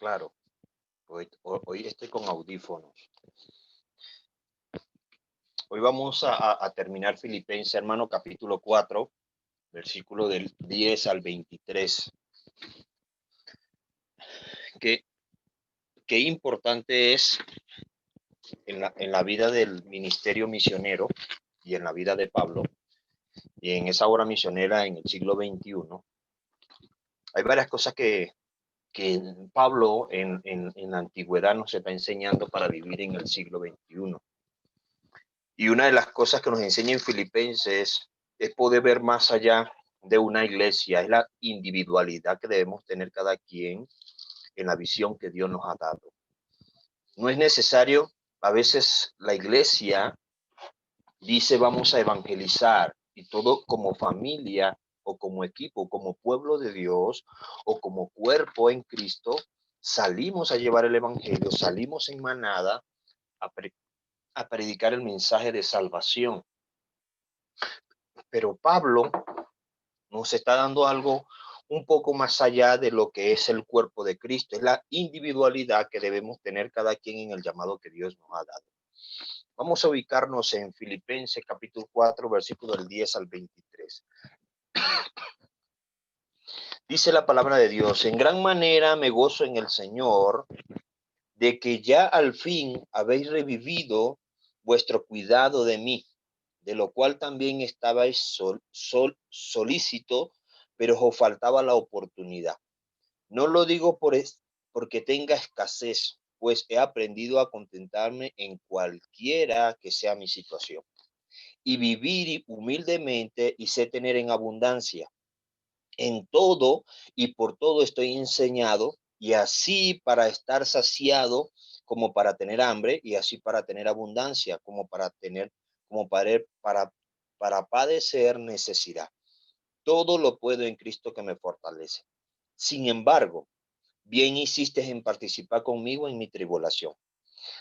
claro. Hoy estoy con audífonos. Hoy vamos a terminar Filipenses, hermano, capítulo 4, versículo del 10 al 23. Qué importante es en la vida del ministerio misionero y en la vida de Pablo y en esa obra misionera en el siglo XXI. Hay varias cosas que Pablo en la antigüedad nos está enseñando para vivir en el siglo XXI. Y una de las cosas que nos enseña en Filipenses es poder ver más allá de una iglesia, es la individualidad que debemos tener cada quien en la visión que Dios nos ha dado. No es necesario, a veces la iglesia dice vamos a evangelizar y todo como familia o como equipo, como pueblo de Dios o como cuerpo en Cristo, salimos a llevar el evangelio, salimos en manada a predicar el mensaje de salvación. Pero Pablo nos está dando algo un poco más allá de lo que es el cuerpo de Cristo, es la individualidad que debemos tener cada quien en el llamado que Dios nos ha dado. Vamos a ubicarnos en Filipenses capítulo 4, versículo del 10 al 23. Dice la palabra de Dios: en gran manera me gozo en el Señor de que ya al fin habéis revivido vuestro cuidado de mí, de lo cual también estabais solícito, pero os faltaba la oportunidad. No lo digo porque tenga escasez, pues he aprendido a contentarme en cualquiera que sea mi situación, y vivir humildemente y sé tener en abundancia. En todo y por todo estoy enseñado, y así para estar saciado como para tener hambre, y así para tener abundancia como para tener, como para padecer necesidad. Todo lo puedo en Cristo que me fortalece. Sin embargo, bien hicisteis en participar conmigo en mi tribulación.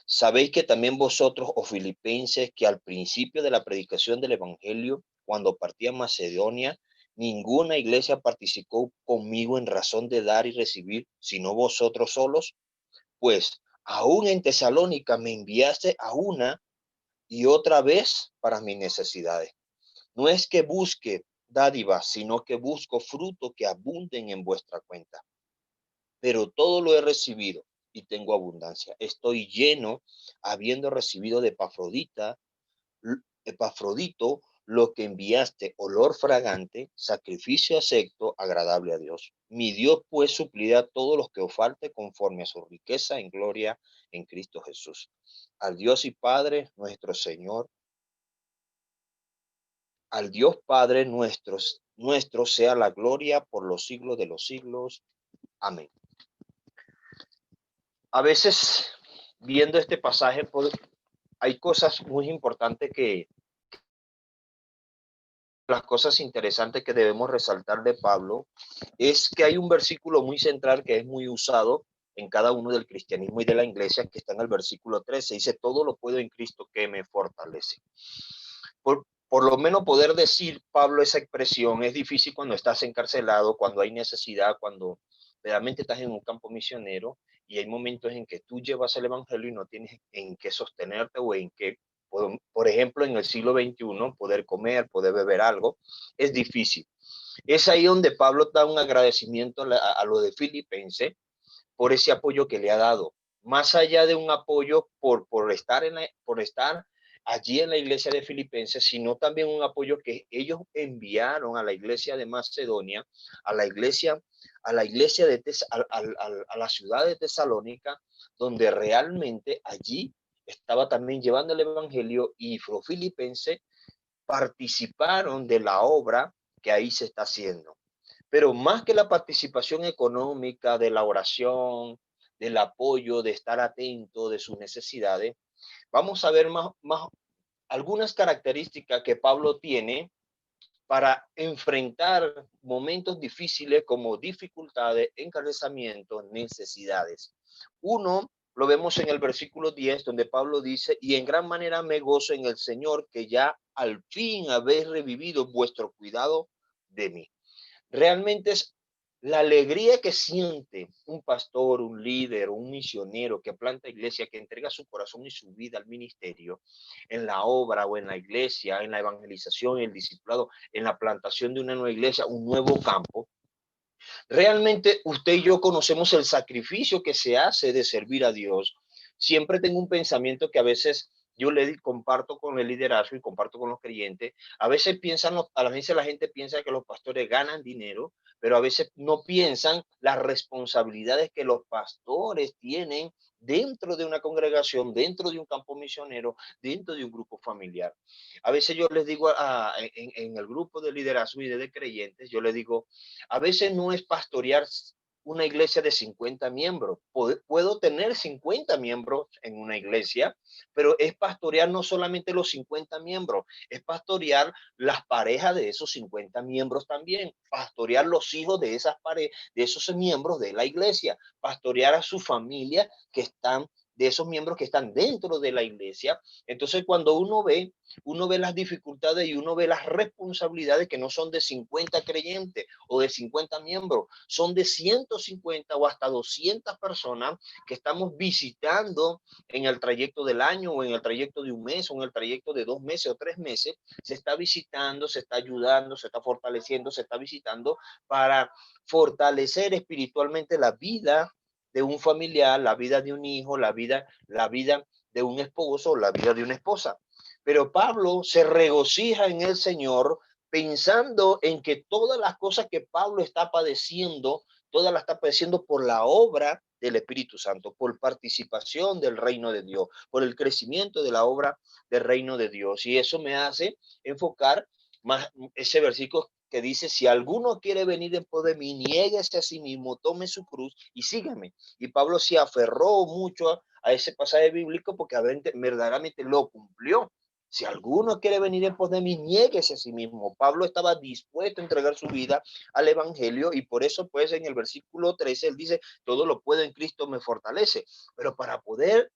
Sabéis que también vosotros, oh filipenses, que al principio de la predicación del evangelio, cuando partí a Macedonia, ninguna iglesia participó conmigo en razón de dar y recibir, sino vosotros solos. Pues aún en Tesalónica me enviaste a una y otra vez para mis necesidades. No es que busque dádivas, sino que busco fruto que abunden en vuestra cuenta. Pero todo lo he recibido y tengo abundancia. Estoy lleno, habiendo recibido de Epafrodito lo que enviaste, olor fragante, sacrificio acepto, agradable a Dios. Mi Dios pues suplirá todos los que os falte conforme a su riqueza en gloria en Cristo Jesús. Al Dios y Padre nuestro Señor, al Dios Padre nuestro sea la gloria por los siglos de los siglos. Amén. A veces, viendo este pasaje, hay cosas muy importantes las cosas interesantes que debemos resaltar de Pablo es que hay un versículo muy central que es muy usado en cada uno del cristianismo y de la iglesia, que está en el versículo 13. Dice: todo lo puedo en Cristo que me fortalece. Por lo menos poder decir, Pablo, esa expresión es difícil cuando estás encarcelado, cuando hay necesidad, cuando realmente estás en un campo misionero y hay momentos en que tú llevas el evangelio y no tienes en qué sostenerte o en qué, por ejemplo, en el siglo XXI, poder comer, poder beber algo, es difícil. Es ahí donde Pablo da un agradecimiento a lo de Filipenses por ese apoyo que le ha dado. Más allá de un apoyo por estar allí en la iglesia de Filipenses, sino también un apoyo que ellos enviaron a la iglesia de Macedonia, a la iglesia, a la ciudad de Tesalónica, donde realmente allí estaba también llevando el evangelio, y los filipenses participaron de la obra que ahí se está haciendo. Pero más que la participación económica, de la oración, del apoyo, de estar atento de sus necesidades, vamos a ver más algunas características que Pablo tiene para enfrentar momentos difíciles como dificultades, encarcelamiento, necesidades. Uno, lo vemos en el versículo 10, donde Pablo dice: y en gran manera me gozo en el Señor, que ya al fin habéis revivido vuestro cuidado de mí. Realmente La alegría que siente un pastor, un líder, un misionero que planta iglesia, que entrega su corazón y su vida al ministerio, en la obra o en la iglesia, en la evangelización, en el discipulado, en la plantación de una nueva iglesia, un nuevo campo. Realmente usted y yo conocemos el sacrificio que se hace de servir a Dios. Siempre tengo un pensamiento que a veces yo le comparto con el liderazgo y comparto con los creyentes. A veces a veces la gente piensa que los pastores ganan dinero, pero a veces no piensan las responsabilidades que los pastores tienen dentro de una congregación, dentro de un campo misionero, dentro de un grupo familiar. A veces yo les digo en el grupo de liderazgo y de creyentes, yo les digo, a veces no es pastorear una iglesia de 50 miembros. Puedo tener 50 miembros en una iglesia, pero es pastorear no solamente los 50 miembros, es pastorear las parejas de esos 50 miembros también, pastorear los hijos de esas parejas, de esos miembros de la iglesia, pastorear a su familia que están de esos miembros que están dentro de la iglesia. Entonces, cuando uno ve las dificultades y uno ve las responsabilidades que no son de 50 creyentes o de 50 miembros, son de 150 o hasta 200 personas que estamos visitando en el trayecto del año o en el trayecto de un mes o en el trayecto de 2 meses o 3 meses. Se está visitando, se está ayudando, se está fortaleciendo, se está visitando para fortalecer espiritualmente la vida de un familiar, la vida de un hijo, la vida de un esposo, la vida de una esposa. Pero Pablo se regocija en el Señor pensando en que todas las cosas que Pablo está padeciendo, todas las está padeciendo por la obra del Espíritu Santo, por participación del reino de Dios, por el crecimiento de la obra del reino de Dios. Y eso me hace enfocar más ese versículo que dice, si alguno quiere venir en pos de mí, niéguese a sí mismo, tome su cruz y sígame. Y Pablo se aferró mucho a ese pasaje bíblico porque verdaderamente lo cumplió. Si alguno quiere venir en pos de mí, niéguese a sí mismo. Pablo estaba dispuesto a entregar su vida al evangelio y por eso pues en el versículo 13 él dice, todo lo puedo en Cristo me fortalece. Pero para poder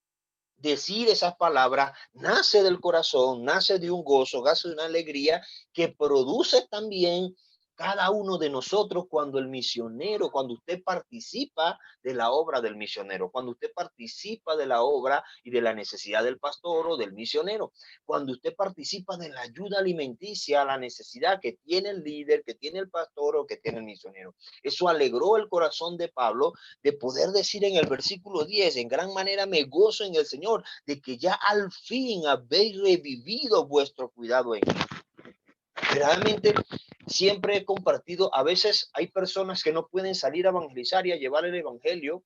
decir esas palabras nace del corazón, nace de un gozo, nace de una alegría que produce también cada uno de nosotros cuando el misionero, cuando usted participa de la obra del misionero, cuando usted participa de la obra y de la necesidad del pastor o del misionero, cuando usted participa de la ayuda alimenticia, la necesidad que tiene el líder, que tiene el pastor o que tiene el misionero. Eso alegró el corazón de Pablo de poder decir en el versículo 10, en gran manera me gozo en el Señor, de que ya al fin habéis revivido vuestro cuidado en mí. Realmente siempre he compartido, a veces hay personas que no pueden salir a evangelizar y a llevar el evangelio,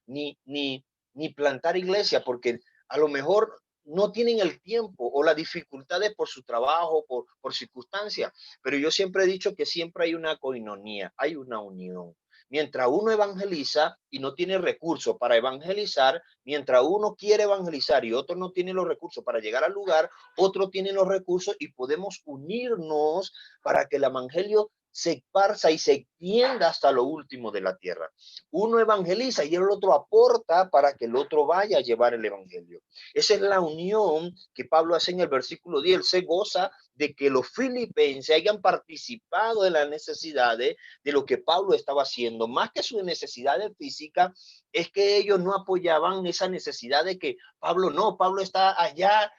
ni, ni, ni plantar iglesia, porque a lo mejor no tienen el tiempo o las dificultades por su trabajo, por circunstancias. Pero yo siempre he dicho que siempre hay una coinonía, hay una unión. Mientras uno evangeliza y no tiene recursos para evangelizar, mientras uno quiere evangelizar y otro no tiene los recursos para llegar al lugar, otro tiene los recursos y podemos unirnos para que el evangelio se esparza y se extienda hasta lo último de la tierra. Uno evangeliza y el otro aporta para que el otro vaya a llevar el evangelio. Esa es la unión que Pablo hace en el versículo 10. Él se goza de que los filipenses hayan participado de las necesidades de lo que Pablo estaba haciendo, más que sus necesidades físicas, es que ellos no apoyaban esa necesidad de que Pablo está allá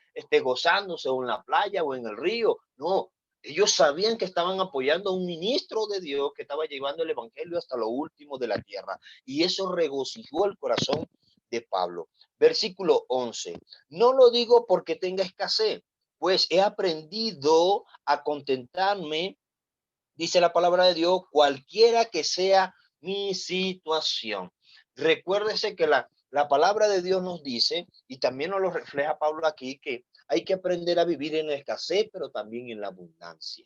gozándose o en la playa o en el río. No, ellos sabían que estaban apoyando a un ministro de Dios que estaba llevando el evangelio hasta lo último de la tierra. Y eso regocijó el corazón de Pablo. Versículo 11. No lo digo porque tenga escasez, pues he aprendido a contentarme, dice la palabra de Dios, cualquiera que sea mi situación. Recuérdese que la palabra de Dios nos dice, y también nos lo refleja Pablo aquí, que hay que aprender a vivir en la escasez, pero también en la abundancia.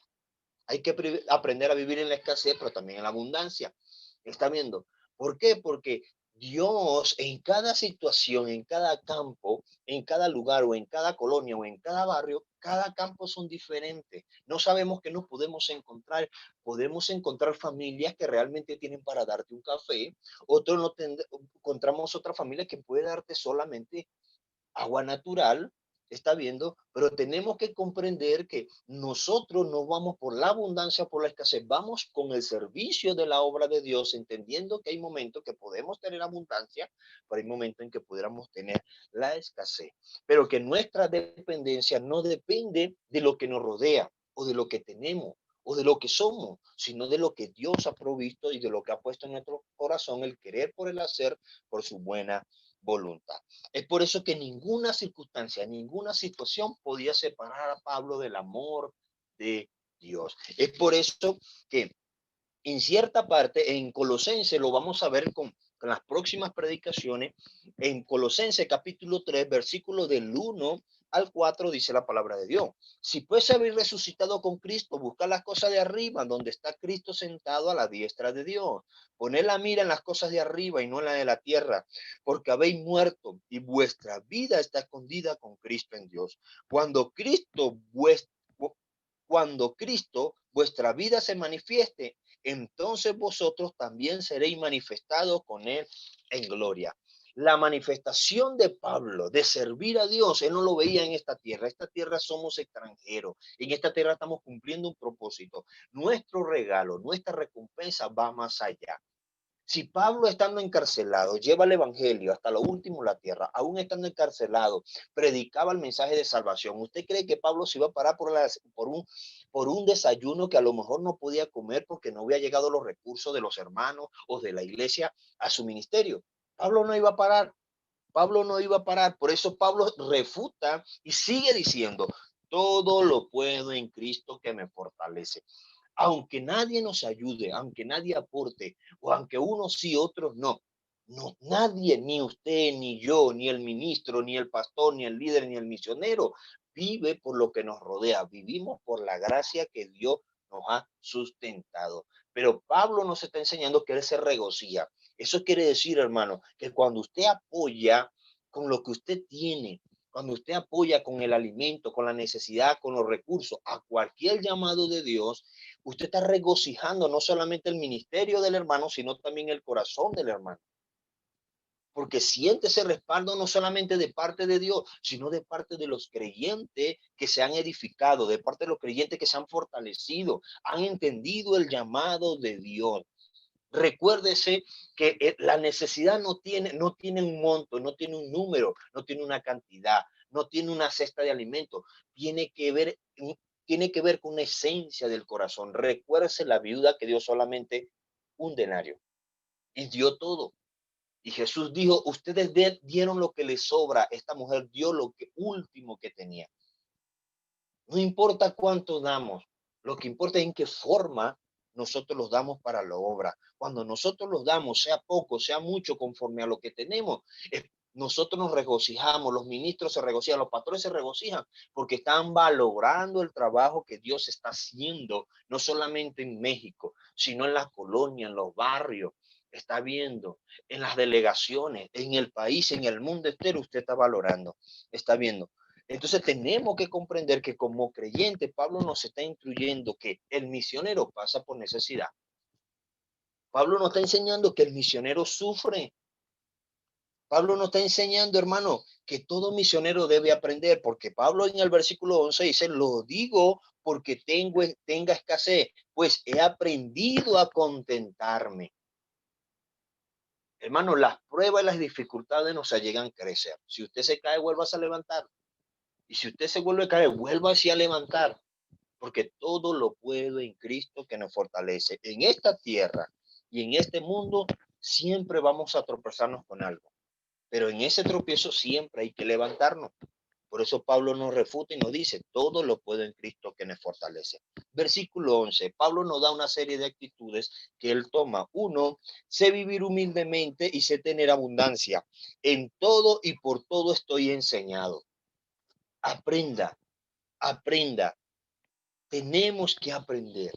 Hay que aprender a vivir en la escasez, pero también en la abundancia. ¿Está viendo? ¿Por qué? Porque Dios en cada situación, en cada campo, en cada lugar o en cada colonia o en cada barrio, cada campo son diferentes. No sabemos qué nos podemos encontrar. Podemos encontrar familias que realmente tienen para darte un café, otros no encontramos otra familia que puede darte solamente agua natural, Está viendo, pero tenemos que comprender que nosotros no vamos por la abundancia, por la escasez, vamos con el servicio de la obra de Dios, entendiendo que hay momentos que podemos tener abundancia, pero hay momentos en que pudiéramos tener la escasez, pero que nuestra dependencia no depende de lo que nos rodea o de lo que tenemos o de lo que somos, sino de lo que Dios ha provisto y de lo que ha puesto en nuestro corazón, el querer por el hacer, por su buena voluntad. Es por eso que ninguna circunstancia, ninguna situación podía separar a Pablo del amor de Dios. Es por eso que en cierta parte, en Colosenses, lo vamos a ver con las próximas predicaciones, en Colosenses capítulo 3, versículo del 1 al 4, dice la palabra de Dios. Si pues habéis resucitado con Cristo, buscad las cosas de arriba, donde está Cristo sentado a la diestra de Dios. Poned la mira en las cosas de arriba y no en la de la tierra, porque habéis muerto y vuestra vida está escondida con Cristo en Dios. Cuando Cristo, vuestra vida se manifieste, entonces vosotros también seréis manifestados con él en gloria. La manifestación de Pablo de servir a Dios, él no lo veía en esta tierra. Esta tierra somos extranjeros. En esta tierra estamos cumpliendo un propósito. Nuestro regalo, nuestra recompensa va más allá. Si Pablo, estando encarcelado, lleva el evangelio hasta lo último de la tierra, aún estando encarcelado, predicaba el mensaje de salvación, ¿usted cree que Pablo se iba a parar por un desayuno que a lo mejor no podía comer porque no había llegado los recursos de los hermanos o de la iglesia a su ministerio? Pablo no iba a parar. Pablo no iba a parar. Por eso Pablo refuta y sigue diciendo, todo lo puedo en Cristo que me fortalece. Aunque nadie nos ayude, aunque nadie aporte, o aunque unos sí, otros no. No, nadie, ni usted, ni yo, ni el ministro, ni el pastor, ni el líder, ni el misionero, vive por lo que nos rodea. Vivimos por la gracia que Dios nos ha sustentado. Pero Pablo nos está enseñando que él se regocija. Eso quiere decir, hermano, que cuando usted apoya con lo que usted tiene, cuando usted apoya con el alimento, con la necesidad, con los recursos, a cualquier llamado de Dios, usted está regocijando no solamente el ministerio del hermano, sino también el corazón del hermano. Porque siente ese respaldo no solamente de parte de Dios, sino de parte de los creyentes que se han edificado, de parte de los creyentes que se han fortalecido, han entendido el llamado de Dios. Recuérdese que la necesidad no tiene un monto, no tiene un número, no tiene una cantidad, no tiene una cesta de alimentos, tiene que ver, tiene que ver con una esencia del corazón. Recuérdese la viuda que dio solamente un denario y dio todo. Y Jesús dijo, ustedes dieron lo que les sobra, esta mujer dio lo que último que tenía. No importa cuánto damos, lo que importa es en qué forma nosotros los damos para la obra. Cuando nosotros los damos, sea poco, sea mucho, conforme a lo que tenemos, nosotros nos regocijamos, los ministros se regocijan, los pastores se regocijan, porque están valorando el trabajo que Dios está haciendo, no solamente en México, sino en las colonias, en los barrios. Está viendo en las delegaciones, en el país, en el mundo entero, usted está valorando, está viendo. Entonces tenemos que comprender que como creyente, Pablo nos está instruyendo que el misionero pasa por necesidad. Pablo nos está enseñando que el misionero sufre. Pablo nos está enseñando, hermano, que todo misionero debe aprender, porque Pablo en el versículo 11 dice, lo digo porque tenga escasez, pues he aprendido a contentarme. Hermano, las pruebas y las dificultades nos llegan a crecer. Si usted se cae, vuelva a levantar. Y si usted se vuelve a caer, vuelva a levantar. Porque todo lo puedo en Cristo que nos fortalece. En esta tierra y en este mundo siempre vamos a tropezarnos con algo, pero en ese tropiezo siempre hay que levantarnos. Por eso Pablo nos refuta y nos dice, todo lo puedo en Cristo que me fortalece. Versículo 11, Pablo nos da una serie de actitudes que él toma. Uno, sé vivir humildemente y sé tener abundancia. En todo y por todo estoy enseñado. Aprenda, aprenda. Tenemos que aprender.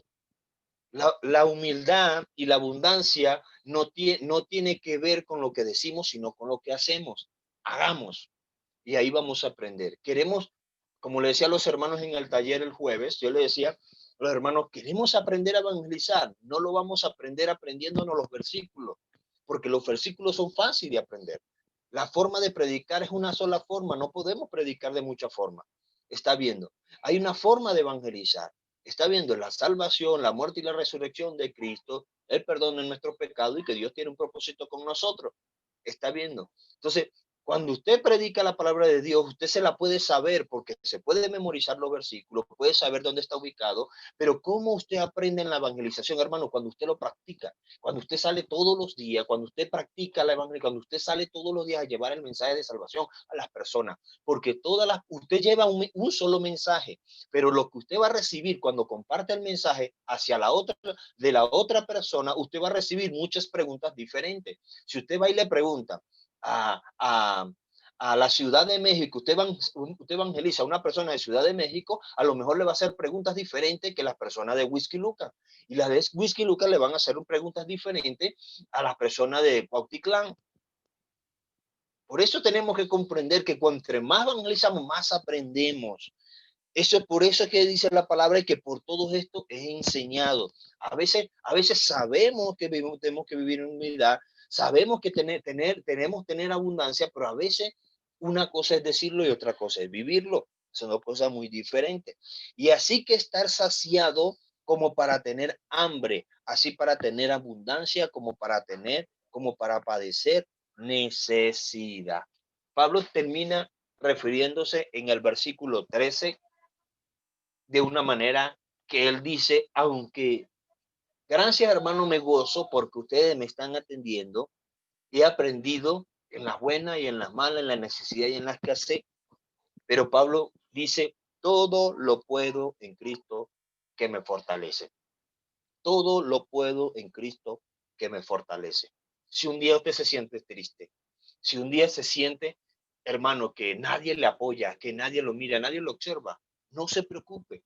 La humildad y la abundancia no tiene que ver con lo que decimos, sino con lo que hacemos. Hagamos. Y ahí vamos a aprender. Queremos, como le decía a los hermanos en el taller el jueves, yo le decía a los hermanos, queremos aprender a evangelizar. No lo vamos a aprender aprendiéndonos los versículos, porque los versículos son fáciles de aprender. La forma de predicar es una sola forma, no podemos predicar de muchas formas. Está viendo, hay una forma de evangelizar. Está viendo la salvación, la muerte y la resurrección de Cristo, el perdón de nuestros pecados y que Dios tiene un propósito con nosotros. Está viendo. Entonces, cuando usted predica la palabra de Dios, usted se la puede saber porque se puede memorizar los versículos, puede saber dónde está ubicado, pero ¿cómo usted aprende en la evangelización, hermano? Cuando usted lo practica, cuando usted sale todos los días, cuando usted practica la evangelización, cuando usted sale todos los días a llevar el mensaje de salvación a las personas, porque usted lleva un solo mensaje, pero lo que usted va a recibir cuando comparte el mensaje hacia la otra, de la otra persona, usted va a recibir muchas preguntas diferentes. Si usted va y le pregunta a, a, a la Ciudad de México, usted evangeliza a una persona de Ciudad de México, a lo mejor le va a hacer preguntas diferentes que las personas de Whisky Luca. Y las de Whisky Luca le van a hacer preguntas diferentes a las personas de Cuautitlán. Por eso tenemos que comprender que cuanto más evangelizamos, más aprendemos. Eso es por eso que dice la palabra y que por todo esto es enseñado. A veces sabemos que tenemos que vivir en humildad, sabemos que tenemos tener abundancia, pero a veces una cosa es decirlo y otra cosa es vivirlo. Son dos cosas muy diferentes. Y así que estar saciado como para tener hambre, así para tener abundancia como para padecer necesidad. Pablo termina refiriéndose en el versículo 13 de una manera que él dice, aunque gracias hermano me gozo porque ustedes me están atendiendo, he aprendido en las buenas y en las malas, en la necesidad y en la escasez, pero Pablo dice, todo lo puedo en Cristo que me fortalece. Todo lo puedo en Cristo que me fortalece. Si un día usted se siente triste, si un día se siente, hermano, que nadie le apoya, que nadie lo mira, nadie lo observa, no se preocupe.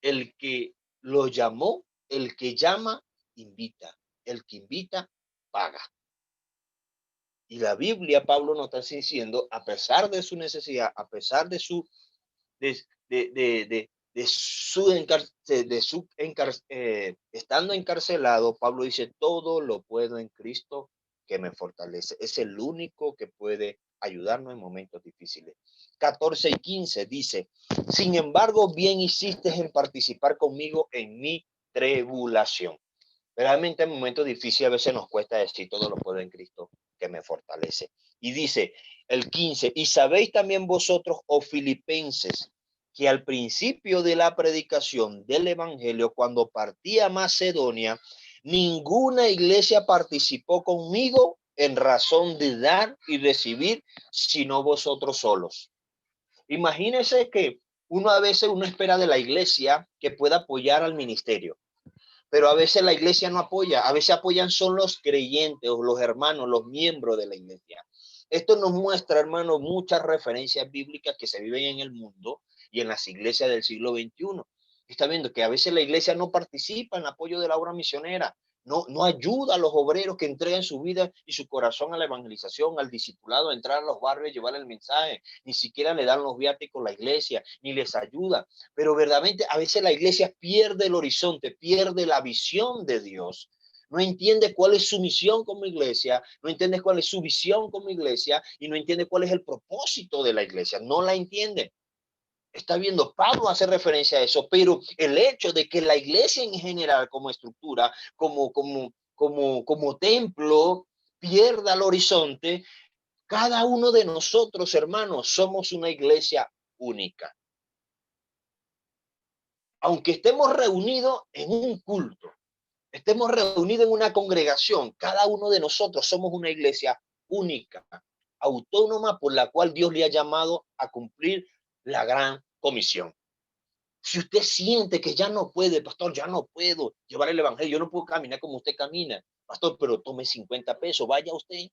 El que lo llamó, el que llama, invita. El que invita, paga. Y la Biblia, Pablo nos está diciendo, a pesar de su necesidad, a pesar de su, estando encarcelado, Pablo dice, todo lo puedo en Cristo que me fortalece. Es el único que puede ayudarnos en momentos difíciles. 14 y 15 dice, sin embargo, bien hiciste en participar conmigo en mi tribulación. Realmente en momentos difíciles a veces nos cuesta decir todo lo puedo en Cristo que me fortalece. Y dice el 15, y sabéis también vosotros, oh filipenses, que al principio de la predicación del evangelio, cuando partí a Macedonia, ninguna iglesia participó conmigo en razón de dar y recibir, sino vosotros solos. Imagínense que uno espera de la iglesia que pueda apoyar al ministerio, pero a veces la iglesia no apoya, a veces apoyan son los creyentes o los hermanos, los miembros de la iglesia. Esto nos muestra, hermanos, muchas referencias bíblicas que se viven en el mundo y en las iglesias del siglo XXI. Está viendo que a veces la iglesia no participa en apoyo de la obra misionera, no ayuda a los obreros que entregan su vida y su corazón a la evangelización, al discipulado, a entrar a los barrios y llevar el mensaje. Ni siquiera le dan los viáticos a la iglesia, ni les ayuda. Pero verdaderamente a veces la iglesia pierde el horizonte, pierde la visión de Dios. No entiende cuál es su misión como iglesia, no entiende cuál es su visión como iglesia y no entiende cuál es el propósito de la iglesia. No la entiende. Está viendo, Pablo hace referencia a eso, pero el hecho de que la iglesia en general como estructura, como templo, pierda el horizonte, cada uno de nosotros, hermanos, somos una iglesia única. Aunque estemos reunidos en un culto, estemos reunidos en una congregación, cada uno de nosotros somos una iglesia única, autónoma, por la cual Dios le ha llamado a cumplir la gran comisión. Si usted siente que ya no puede, pastor, ya no puedo llevar el evangelio, yo no puedo caminar como usted camina, pastor, pero tome 50 pesos, vaya usted.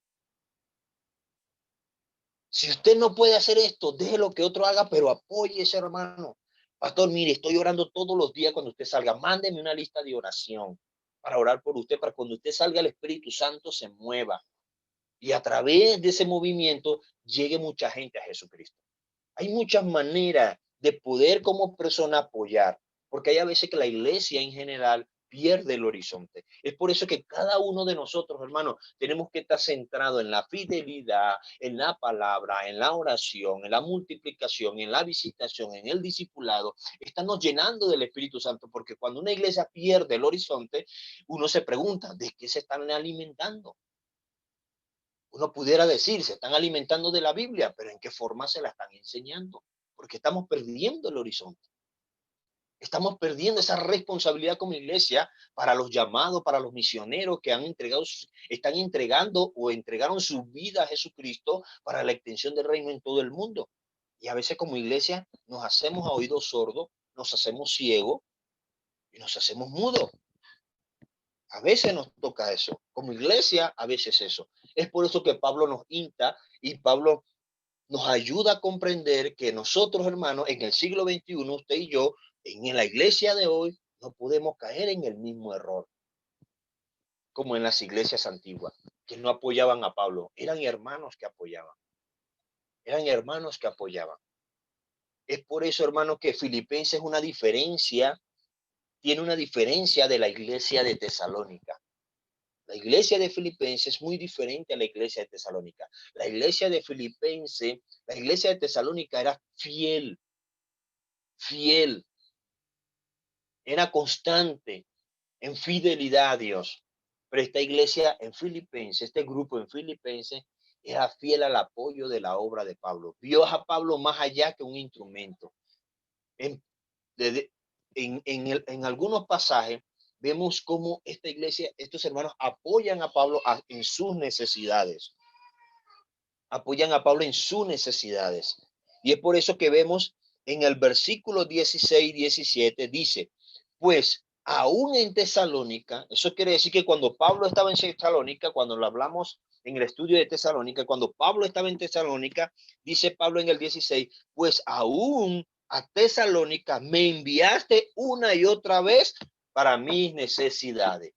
Si usted no puede hacer esto, deje lo que otro haga, pero apoye ese hermano. Pastor, mire, estoy orando todos los días cuando usted salga. Mándeme una lista de oración para orar por usted, para cuando usted salga el Espíritu Santo se mueva. Y a través de ese movimiento llegue mucha gente a Jesucristo. Hay muchas maneras de poder como persona apoyar, porque hay a veces que la iglesia en general pierde el horizonte. Es por eso que cada uno de nosotros, hermanos, tenemos que estar centrado en la fidelidad, en la palabra, en la oración, en la multiplicación, en la visitación, en el discipulado. Estamos llenando del Espíritu Santo, porque cuando una iglesia pierde el horizonte, uno se pregunta, ¿de qué se están alimentando? Uno pudiera decir, se están alimentando de la Biblia, pero ¿en qué forma se la están enseñando? Porque estamos perdiendo el horizonte. Estamos perdiendo esa responsabilidad como iglesia para los llamados, para los misioneros que han entregado, están entregando o entregaron su vida a Jesucristo para la extensión del reino en todo el mundo. Y a veces como iglesia nos hacemos a oídos sordos, nos hacemos ciegos y nos hacemos mudos. A veces nos toca eso. Como iglesia, a veces eso. Es por eso que Pablo nos insta y Pablo nos ayuda a comprender que nosotros, hermanos, en el siglo XXI, usted y yo, en la iglesia de hoy, no podemos caer en el mismo error como en las iglesias antiguas, que no apoyaban a Pablo. Eran hermanos que apoyaban. Eran hermanos que apoyaban. Es por eso, hermanos, que Filipenses es una diferencia, tiene una diferencia de la iglesia de Tesalónica. La iglesia de Filipenses es muy diferente a la iglesia de Tesalónica. La iglesia de Filipenses, la iglesia de Tesalónica era fiel, fiel, era constante en fidelidad a Dios. Pero esta iglesia en Filipenses, este grupo en Filipenses, era fiel al apoyo de la obra de Pablo. Vio a Pablo más allá que un instrumento. En, de, en algunos pasajes vemos cómo esta iglesia, estos hermanos apoyan a Pablo en sus necesidades. Apoyan a Pablo en sus necesidades. Y es por eso que vemos en el versículo 16 y 17, dice, pues aún en Tesalónica, eso quiere decir que cuando Pablo estaba en Tesalónica, cuando lo hablamos en el estudio de Tesalónica, cuando Pablo estaba en Tesalónica, dice Pablo en el 16, pues aún a Tesalónica me enviaste una y otra vez para mis necesidades.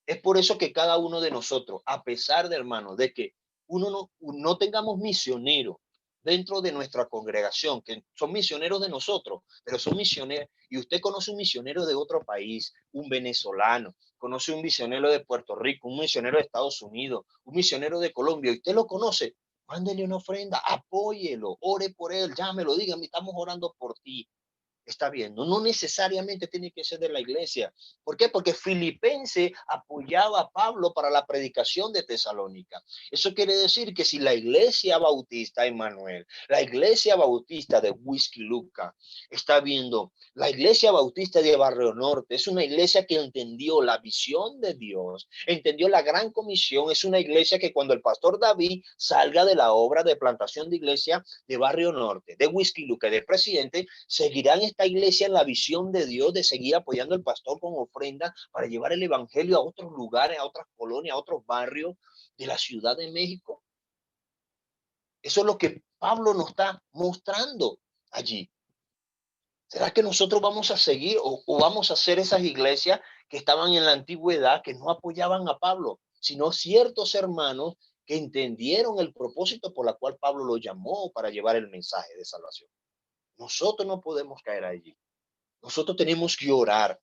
Es por eso que cada uno de nosotros, a pesar de hermano, de que no tengamos misioneros dentro de nuestra congregación, que son misioneros de nosotros, pero son misioneros, y usted conoce un misionero de otro país, un venezolano, conoce un misionero de Puerto Rico, un misionero de Estados Unidos, un misionero de Colombia, y usted lo conoce, mándele una ofrenda, apóyelo, ore por él, llámelo, dígame, estamos orando por ti. Está bien, no necesariamente tiene que ser de la iglesia. ¿Por qué? Porque Filipense apoyaba a Pablo para la predicación de Tesalónica. Eso quiere decir que si la iglesia bautista Emmanuel, la iglesia bautista de Whisky Luca, está viendo la iglesia bautista de Barrio Norte, es una iglesia que entendió la visión de Dios, entendió la gran comisión, es una iglesia que cuando el pastor David salga de la obra de plantación de iglesia de Barrio Norte, de Whisky Luca, de presidente, seguirán esta iglesia en la visión de Dios de seguir apoyando al pastor con ofrendas para llevar el evangelio a otros lugares, a otras colonias, a otros barrios de la Ciudad de México. Eso es lo que Pablo nos está mostrando allí. ¿Será que nosotros vamos a seguir o vamos a hacer esas iglesias que estaban en la antigüedad, que no apoyaban a Pablo, sino ciertos hermanos que entendieron el propósito por la cual Pablo lo llamó para llevar el mensaje de salvación? Nosotros no podemos caer allí. Nosotros tenemos que orar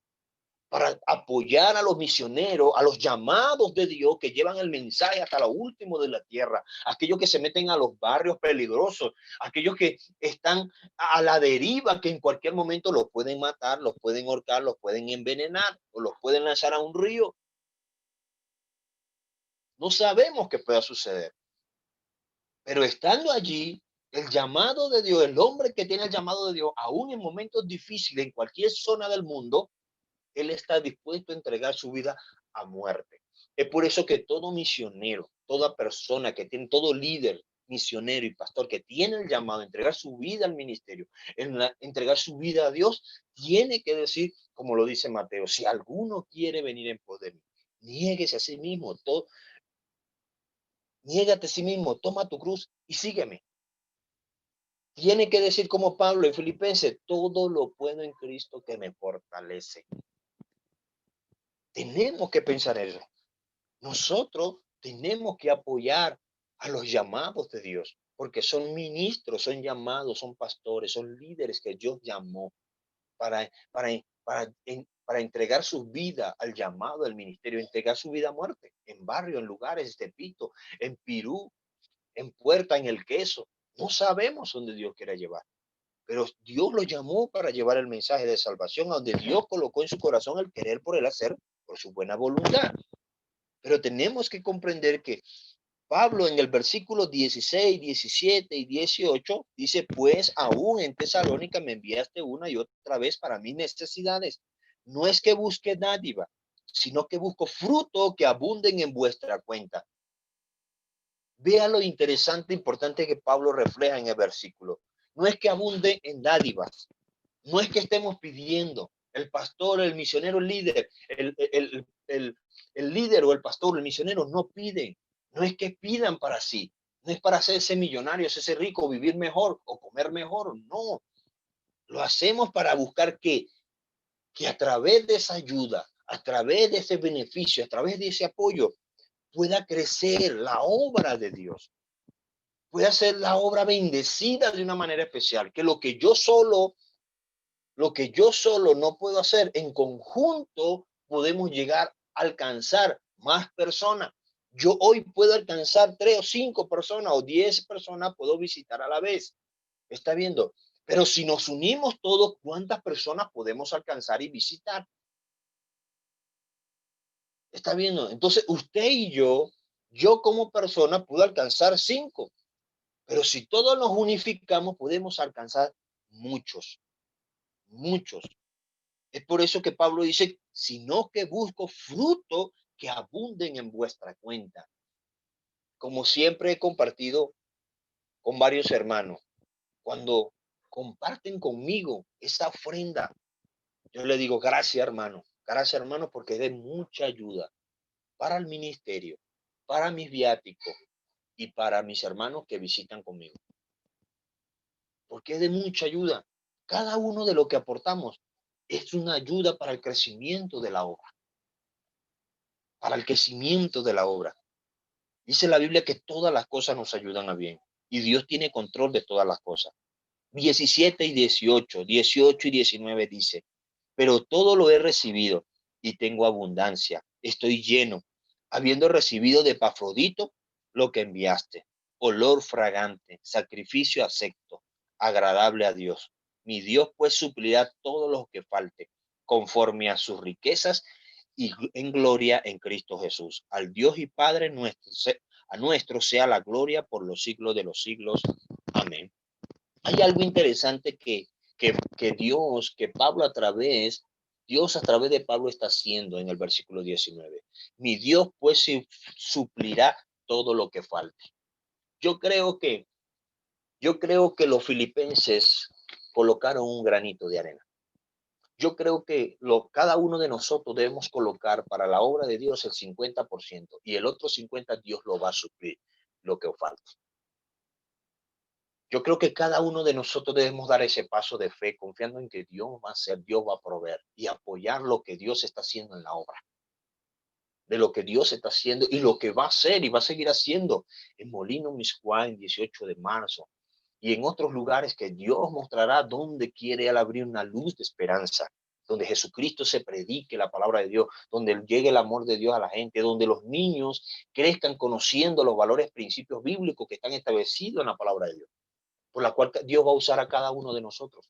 para apoyar a los misioneros, a los llamados de Dios que llevan el mensaje hasta lo último de la tierra, aquellos que se meten a los barrios peligrosos, aquellos que están a la deriva, que en cualquier momento los pueden matar, los pueden ahorcar, los pueden envenenar o los pueden lanzar a un río. No sabemos qué pueda suceder, pero estando allí, el llamado de Dios, el hombre que tiene el llamado de Dios, aún en momentos difíciles en cualquier zona del mundo, él está dispuesto a entregar su vida a muerte. Es por eso que todo misionero, toda persona que tiene, todo líder misionero y pastor que tiene el llamado a entregar su vida al ministerio, entregar su vida a Dios, tiene que decir, como lo dice Mateo, si alguno quiere venir en poder, niéguese a sí mismo, niégate a sí mismo, toma tu cruz y sígueme. Tiene que decir como Pablo en Filipenses, todo lo puedo en Cristo que me fortalece. Tenemos que pensar eso. Nosotros tenemos que apoyar a los llamados de Dios, porque son ministros, son llamados, son pastores, son líderes que Dios llamó para, para entregar su vida al llamado del ministerio, entregar su vida a muerte, en barrio, en lugares, Tepito, en Pirú, en Puerta, en El Queso. No sabemos dónde Dios quiera llevar, pero Dios lo llamó para llevar el mensaje de salvación, a donde Dios colocó en su corazón el querer por el hacer, por su buena voluntad. Pero tenemos que comprender que Pablo en el versículo 16, 17 y 18 dice, pues aún en Tesalónica me enviaste una y otra vez para mis necesidades. No es que busque dádiva, sino que busco fruto que abunden en vuestra cuenta. Vea lo interesante e importante que Pablo refleja en el versículo. No es que abunde en dádivas, no es que estemos pidiendo. El pastor, el misionero, el líder, el líder o el pastor, el misionero no piden. No es que pidan para sí, no es para hacerse millonarios, hacerse rico, vivir mejor o comer mejor, no. Lo hacemos para buscar que a través de esa ayuda, a través de ese beneficio, a través de ese apoyo, pueda crecer la obra de Dios, pueda ser la obra bendecida de una manera especial, que lo que yo solo no puedo hacer, en conjunto podemos llegar a alcanzar más personas. Yo hoy puedo alcanzar 3 o 5 personas o 10 personas, puedo visitar a la vez. ¿Está viendo? Pero si nos unimos todos, ¿cuántas personas podemos alcanzar y visitar? ¿Está viendo? Entonces, usted y yo como persona puedo alcanzar 5, pero si todos nos unificamos, podemos alcanzar muchos, muchos. Es por eso que Pablo dice, sino que busco fruto que abunden en vuestra cuenta. Como siempre he compartido con varios hermanos, cuando comparten conmigo esa ofrenda, yo le digo, gracias hermano, porque es de mucha ayuda para el ministerio, para mis viáticos y para mis hermanos que visitan conmigo. Porque es de mucha ayuda. Cada uno de lo que aportamos es una ayuda para el crecimiento de la obra, para el crecimiento de la obra. Dice la Biblia que todas las cosas nos ayudan a bien y Dios tiene control de todas las cosas. 17 y 18, 18 y 19 dice, pero todo lo he recibido y tengo abundancia, estoy lleno, habiendo recibido de Epafrodito lo que enviaste, olor fragante, sacrificio acepto, agradable a Dios. Mi Dios pues suplirá todo lo que falte, conforme a sus riquezas y en gloria en Cristo Jesús. Al Dios y Padre nuestro, a nuestro sea la gloria por los siglos de los siglos. Amén. Hay algo interesante que Dios, que Dios a través de Pablo está haciendo en el versículo 19. Mi Dios pues suplirá todo lo que falte. Yo creo que, yo creo que los filipenses colocaron un granito de arena. Yo creo que cada uno de nosotros debemos colocar para la obra de Dios el 50% y el otro 50% Dios lo va a suplir lo que falta. Yo creo que cada uno de nosotros debemos dar ese paso de fe, confiando en que Dios va a hacer, Dios va a proveer y apoyar lo que Dios está haciendo en la obra, de lo que Dios está haciendo y lo que va a hacer y va a seguir haciendo en Molino Mixcoac, 18 de marzo, y en otros lugares que Dios mostrará dónde quiere Él abrir una luz de esperanza, donde Jesucristo se predique la palabra de Dios, donde llegue el amor de Dios a la gente, donde los niños crezcan conociendo los valores, principios bíblicos que están establecidos en la palabra de Dios, por la cual Dios va a usar a cada uno de nosotros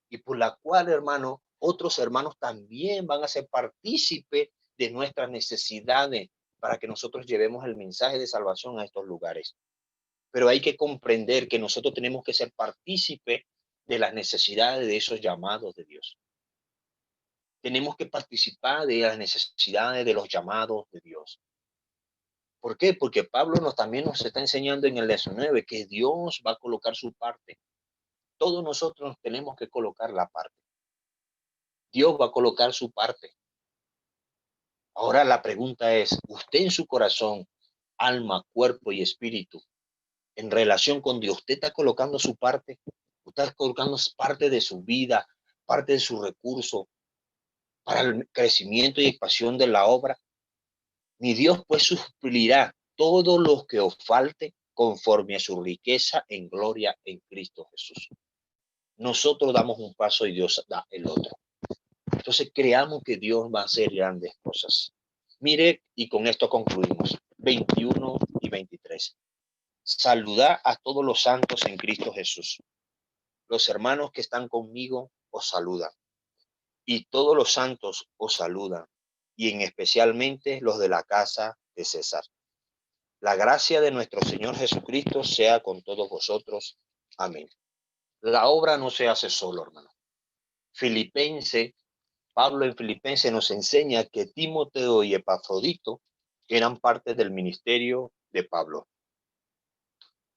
y por la cual, hermano, otros hermanos también van a ser partícipe de nuestras necesidades para que nosotros llevemos el mensaje de salvación a estos lugares. Pero hay que comprender que nosotros tenemos que ser partícipe de las necesidades de esos llamados de Dios. Tenemos que participar de las necesidades de los llamados de Dios. ¿Por qué? Porque Pablo también nos está enseñando en el 19 que Dios va a colocar su parte. Todos nosotros tenemos que colocar la parte. Dios va a colocar su parte. Ahora la pregunta es, usted en su corazón, alma, cuerpo y espíritu, en relación con Dios, ¿usted está colocando su parte? ¿Usted está colocando parte de su vida, parte de su recurso para el crecimiento y expansión de la obra? Mi Dios pues suplirá todo lo que os falte conforme a su riqueza en gloria en Cristo Jesús. Nosotros damos un paso y Dios da el otro. Entonces creamos que Dios va a hacer grandes cosas. Mire, y con esto concluimos. 21 y 23. Saludad a todos los santos en Cristo Jesús. Los hermanos que están conmigo os saludan. Y todos los santos os saludan. Y en especialmente los de la casa de César. La gracia de nuestro Señor Jesucristo sea con todos vosotros. Amén. La obra no se hace solo, hermano. Pablo en Filipenses nos enseña que Timoteo y Epafrodito eran parte del ministerio de Pablo.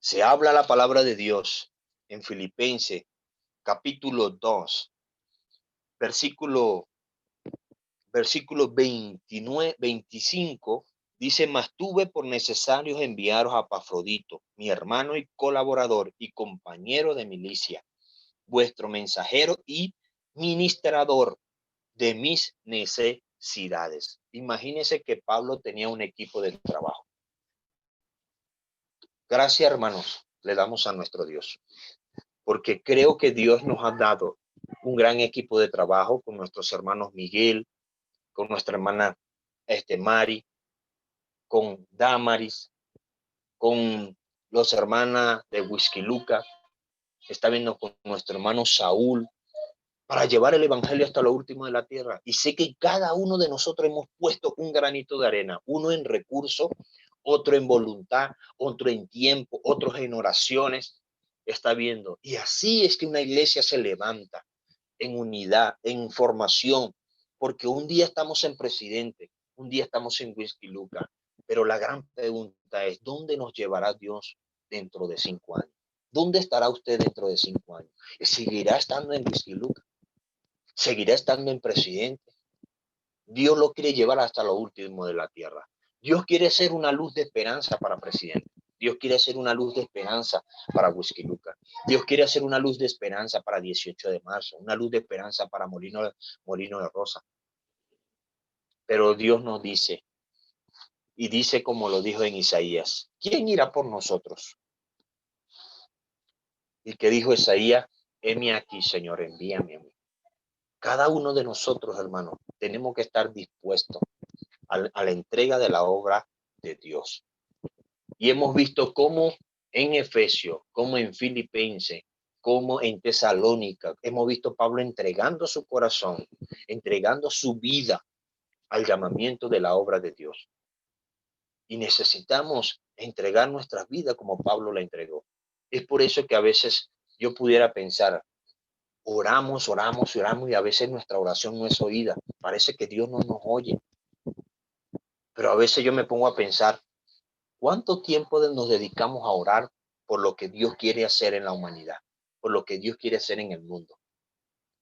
Se habla la palabra de Dios en Filipenses capítulo 2, versículo 29, 25, dice: mas tuve por necesario enviaros a Epafrodito, mi hermano y colaborador y compañero de milicia, vuestro mensajero y ministrador de mis necesidades. Imagínense que Pablo tenía un equipo de trabajo. Gracias, hermanos, le damos a nuestro Dios, porque creo que Dios nos ha dado un gran equipo de trabajo con nuestros hermanos Miguel, con nuestra hermana Mari, con Damaris, con los hermanas de Whisky Luca, está viendo con nuestro hermano Saúl, para llevar el evangelio hasta lo último de la tierra. Y sé que cada uno de nosotros hemos puesto un granito de arena, uno en recursos, otro en voluntad, otro en tiempo, otros en oraciones. Está viendo. Y así es que una iglesia se levanta en unidad, en formación, porque un día estamos en Presidente, un día estamos en Whisky Luca, pero la gran pregunta es, ¿dónde nos llevará Dios dentro de 5 años? ¿Dónde estará usted dentro de 5 años? ¿Seguirá estando en Whisky Luca? ¿Seguirá estando en Presidente? Dios lo quiere llevar hasta lo último de la tierra. Dios quiere ser una luz de esperanza para Presidente. Dios quiere ser una luz de esperanza para Whisky Luca. Dios quiere hacer una luz de esperanza para 18 de marzo, una luz de esperanza para Molino de Rosa. Pero Dios nos dice, y dice como lo dijo en Isaías, ¿quién irá por nosotros? Y que dijo Isaías, heme aquí, Señor, envíame a mí. Cada uno de nosotros, hermanos, tenemos que estar dispuestos a la entrega de la obra de Dios. Y hemos visto cómo en Efesios, como en Filipenses, como en Tesalónica, hemos visto Pablo entregando su corazón, entregando su vida al llamamiento de la obra de Dios. Y necesitamos entregar nuestras vidas como Pablo la entregó. Es por eso que a veces yo pudiera pensar, oramos, oramos, oramos y a veces nuestra oración no es oída. Parece que Dios no nos oye. Pero a veces yo me pongo a pensar, ¿cuánto tiempo nos dedicamos a orar por lo que Dios quiere hacer en la humanidad? Por lo que Dios quiere hacer en el mundo.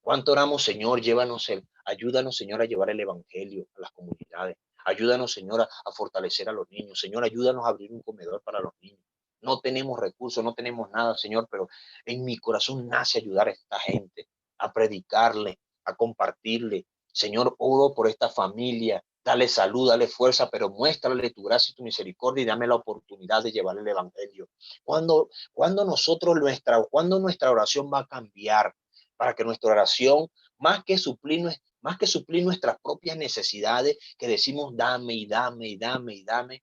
¿Cuánto oramos, Señor? Ayúdanos, Señor, a llevar el evangelio a las comunidades. Ayúdanos, Señor, a fortalecer a los niños. Señor, ayúdanos a abrir un comedor para los niños. No tenemos recursos, no tenemos nada, Señor, pero en mi corazón nace ayudar a esta gente, a predicarle, a compartirle. Señor, oro por esta familia. Dale salud, dale fuerza, pero muéstrale tu gracia y tu misericordia y dame la oportunidad de llevar el evangelio. Cuando nuestra oración va a cambiar para que nuestra oración, más que suplir nuestras propias necesidades, que decimos dame y dame y dame y dame,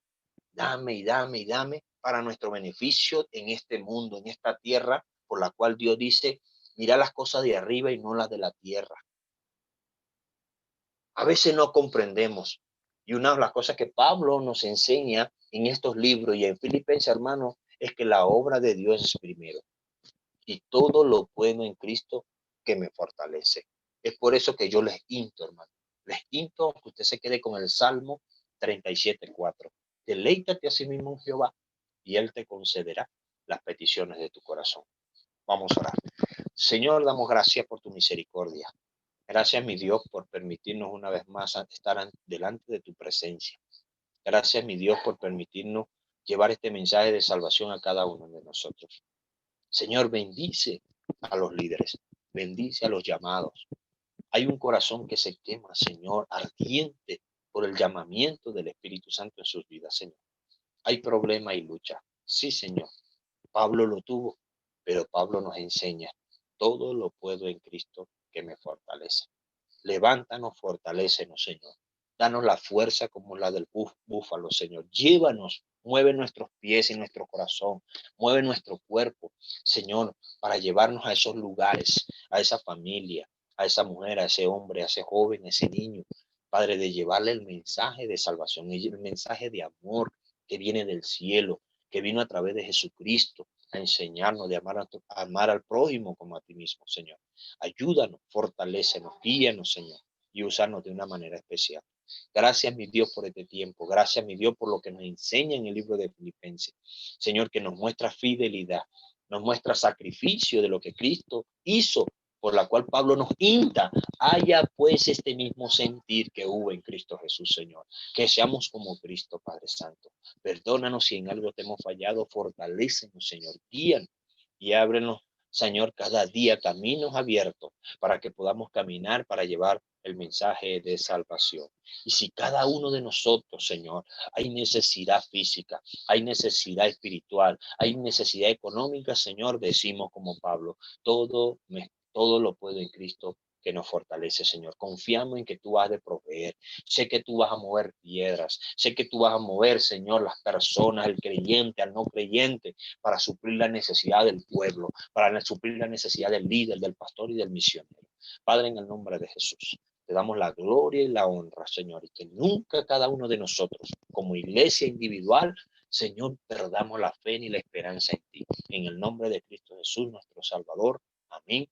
dame y dame y dame, para nuestro beneficio en este mundo, en esta tierra, por la cual Dios dice, mira las cosas de arriba y no las de la tierra. A veces no comprendemos. Y una de las cosas que Pablo nos enseña en estos libros y en Filipenses, hermanos, es que la obra de Dios es primero. Y todo lo puedo en Cristo que me fortalece. Es por eso que yo les insto, hermano. Les insto que usted se quede con el Salmo 37:4. Deleítate a sí mismo en Jehová y Él te concederá las peticiones de tu corazón. Vamos a orar. Señor, damos gracias por tu misericordia. Gracias, mi Dios, por permitirnos una vez más estar delante de tu presencia. Gracias, mi Dios, por permitirnos llevar este mensaje de salvación a cada uno de nosotros. Señor, bendice a los líderes, bendice a los llamados. Hay un corazón que se quema, Señor, ardiente por el llamamiento del Espíritu Santo en sus vidas, Señor. Hay problema y lucha. Sí, Señor. Pablo lo tuvo, pero Pablo nos enseña, todo lo puedo en Cristo que me fortalece. Levántanos, fortalécenos, Señor. Danos la fuerza como la del búfalo, Señor. Llévanos, mueve nuestros pies y nuestro corazón, mueve nuestro cuerpo, Señor, para llevarnos a esos lugares, a esa familia, a esa mujer, a ese hombre, a ese joven, a ese niño, Padre, de llevarle el mensaje de salvación, el mensaje de amor que viene del cielo, que vino a través de Jesucristo a enseñarnos de amar al prójimo como a ti mismo, Señor. Ayúdanos, fortalécenos, guíanos, Señor, y usarnos de una manera especial. Gracias, mi Dios, por este tiempo. Gracias, mi Dios, por lo que nos enseña en el libro de Filipenses. Señor, que nos muestra fidelidad, nos muestra sacrificio de lo que Cristo hizo, por la cual Pablo nos insta. Haya pues este mismo sentir que hubo en Cristo Jesús, Señor. Que seamos como Cristo, Padre Santo. Perdónanos si en algo te hemos fallado. Fortalécenos, Señor. Guíanos y ábrenos, Señor, cada día caminos abiertos para que podamos caminar para llevar el mensaje de salvación. Y si cada uno de nosotros, Señor, hay necesidad física, hay necesidad espiritual, hay necesidad económica, Señor, decimos como Pablo, todo lo puedo en Cristo que nos fortalece, Señor. Confiamos en que tú has de proveer. Sé que tú vas a mover piedras. Sé que tú vas a mover, Señor, las personas, el creyente, al no creyente, para suplir la necesidad del pueblo, para suplir la necesidad del líder, del pastor y del misionero. Padre, en el nombre de Jesús, te damos la gloria y la honra, Señor, y que nunca cada uno de nosotros, como iglesia individual, Señor, perdamos la fe ni la esperanza en ti. En el nombre de Cristo Jesús, nuestro Salvador. Amén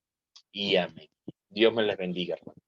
y amén. Dios me les bendiga, hermano.